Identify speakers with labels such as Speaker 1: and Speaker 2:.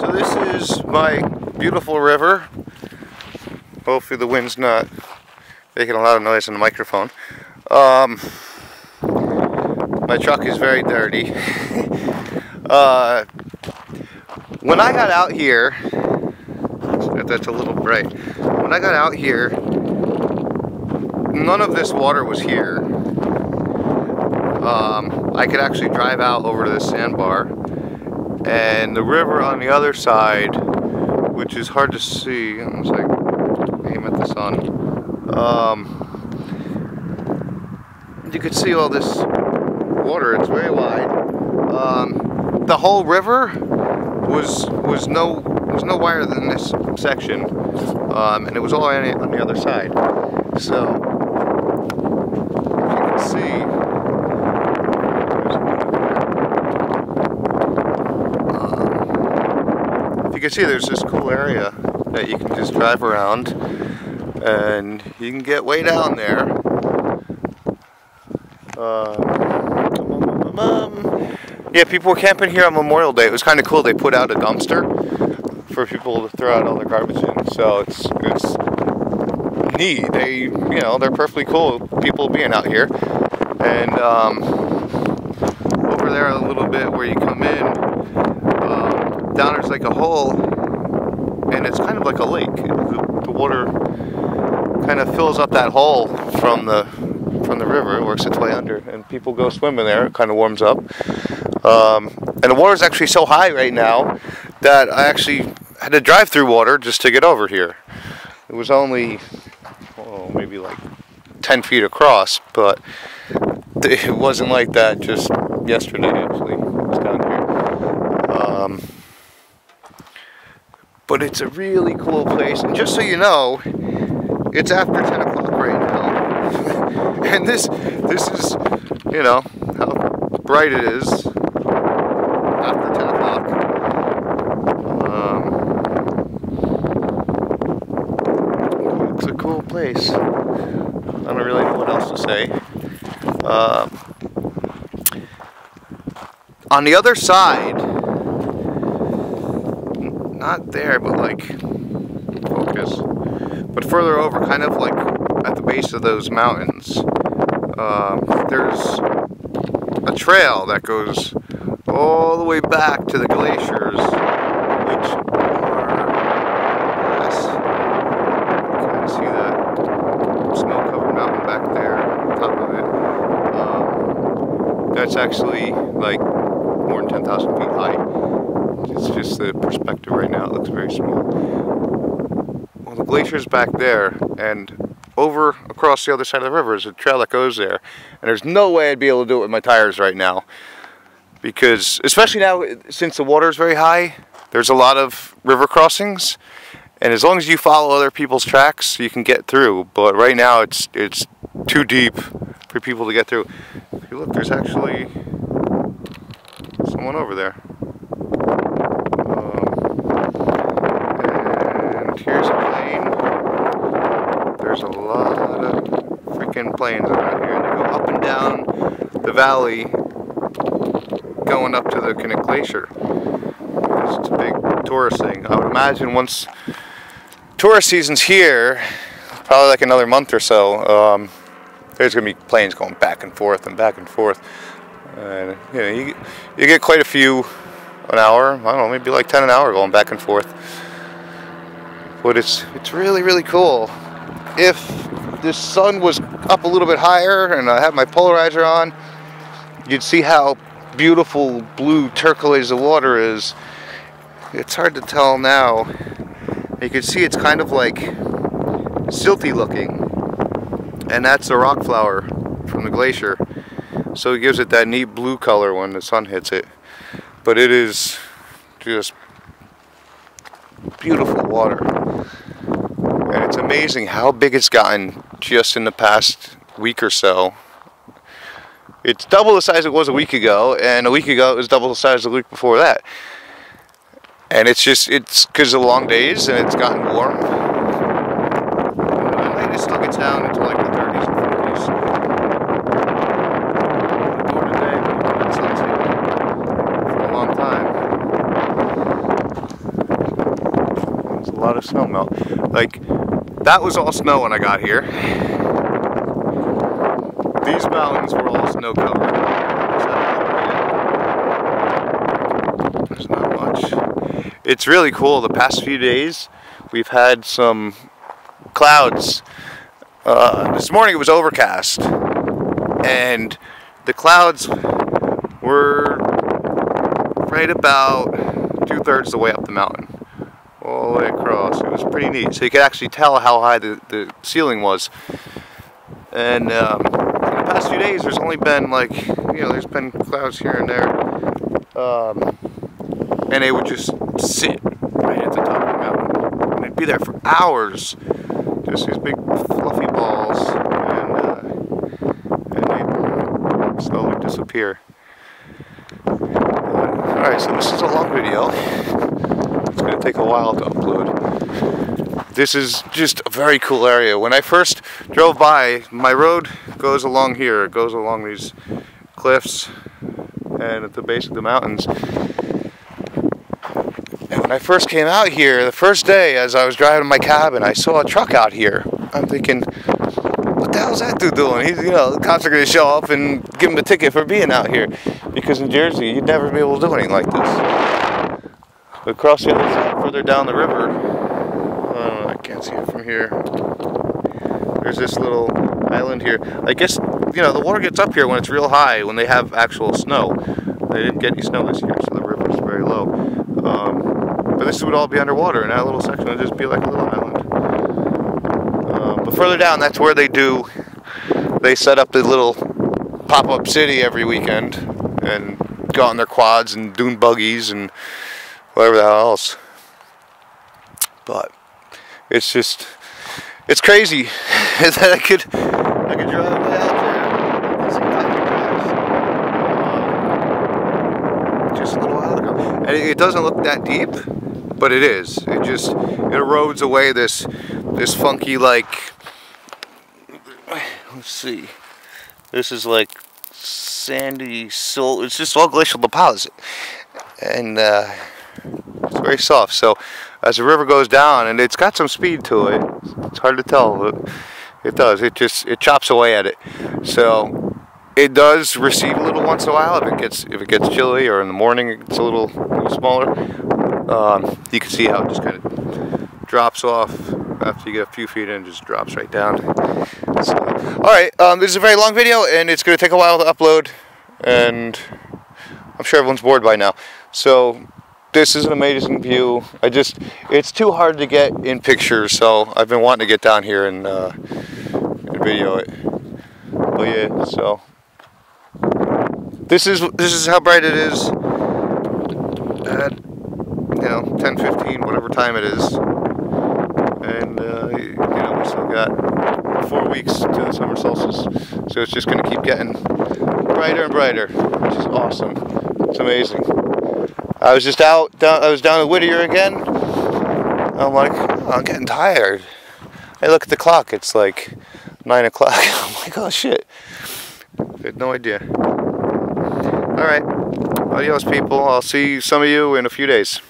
Speaker 1: So this is my beautiful river. Hopefully the wind's not making a lot of noise on the microphone. My truck is very dirty. When I got out here, that's a little bright. When I got out here, none of this water was here. I could actually drive out over to the sandbar, and the river on the other side, which is hard to see. I'm just like aim at the sun. You could see all this water. It's very wide. The whole river was no wider than this section, and it was all on the other side. So you can see. You can see there's this cool area that you can just drive around, and you can get way down there. Yeah, people were camping here on Memorial Day. It was kind of cool. They put out a dumpster for people to throw out all their garbage in. So it's neat. They're perfectly cool people being out here. And over there a little bit where you come in, down there's like a hole, and it's kind of like a lake. The water kind of fills up that hole from the river. It works its way under, and people go swimming there. It kind of warms up. And the water is actually so high right now that I actually had to drive through water just to get over here. It was only maybe like 10 feet across, but it wasn't like that just yesterday. Actually, it was down here. But it's a really cool place, and just so you know, it's after 10 o'clock right now. And this is, how bright it is after 10 o'clock. It's a cool place. I don't really know what else to say. On the other side, not there, but like, focus, but further over, kind of like at the base of those mountains, there's a trail that goes all the way back to the glaciers, which are, you can see that snow-covered mountain back there on top of it. That's actually like more than 10,000 feet high. It's just the perspective right now. It looks very small. Well, the glacier's back there, and over across the other side of the river is a trail that goes there. And there's no way I'd be able to do it with my tires right now, because especially now since the water is very high, there's a lot of river crossings, and as long as you follow other people's tracks, you can get through. But right now it's too deep for people to get through. If you look, there's actually someone over there. And here's a plane. There's a lot of freaking planes around here, and they go up and down the valley going up to the Knik Glacier. It's a big tourist thing. I would imagine once tourist season's here, probably like another month or so, there's going to be planes going back and forth and back and forth. And you get quite a few an hour. I don't know, maybe like 10 an hour going back and forth. But it's really, really cool. If the sun was up a little bit higher and I had my polarizer on, you'd see how beautiful blue turquoise the water is. It's hard to tell now. You can see it's kind of like silty looking, and that's the rock flower from the glacier. So it gives it that neat blue color when the sun hits it. But it is just beautiful water. And it's amazing how big it's gotten just in the past week or so. It's double the size it was a week ago, and a week ago it was double the size the week before that. And it's because of the long days, and it's gotten warm. At night it still gets down into like the 30s and 40s. During the day, it's sunset for a long time. a lot of snow melt. Like, that was all snow when I got here. These mountains were all snow covered. There's not much. It's really cool. The past few days, we've had some clouds. This morning it was overcast, and the clouds were right about 2/3 the way up the mountain, all the way across. It was pretty neat. So you could actually tell how high the ceiling was. And in the past few days, there's only been like, there's been clouds here and there, and they would just sit right at the top of the mountain, and they'd be there for hours. Just these big fluffy balls, and they slowly disappear. Alright, so this is a long video. It's going to take a while to upload. This is just a very cool area. When I first drove by, my road goes along here. It goes along these cliffs and at the base of the mountains. When I first came out here, the first day as I was driving my cabin, I saw a truck out here. I'm thinking, what the hell is that dude doing? He's, the cops are going to show up and give him a ticket for being out here. Because in Jersey, you'd never be able to do anything like this. Across the other side, further down the river, I can't see it from here. There's this little island here. I guess, the water gets up here when it's real high, when they have actual snow. They didn't get any snow this year, so the river's very low. But this would all be underwater, and that little section would just be like a little island. But further down, that's where they set up the little pop-up city every weekend, and go on their quads and dune buggies and whatever the hell else. But it's crazy that I could drive way out there. Just a little while ago. And it doesn't look that deep, but it is. It erodes away this funky, like, let's see. This is like sandy silt. It's just all glacial deposit, and it's very soft. So as the river goes down, and it's got some speed to it, it's hard to tell, but it does. It chops away at it. So it does recede a little once in a while if it gets chilly, or in the morning it gets a little smaller. You can see how it just kind of drops off after you get a few feet in, just drops right down. So, alright, this is a very long video, and it's going to take a while to upload, and I'm sure everyone's bored by now. So this is an amazing view. It's too hard to get in pictures, so I've been wanting to get down here and video it. But yeah, so this is how bright it is at 10:15, whatever time it is. And we still got 4 weeks to the summer solstice, so it's just going to keep getting brighter and brighter, which is awesome. It's amazing. I was just I was down at Whittier again. I'm like, I'm getting tired. I look at the clock, it's like 9 o'clock. I'm like, oh shit. I had no idea. Alright, adios people. I'll see some of you in a few days.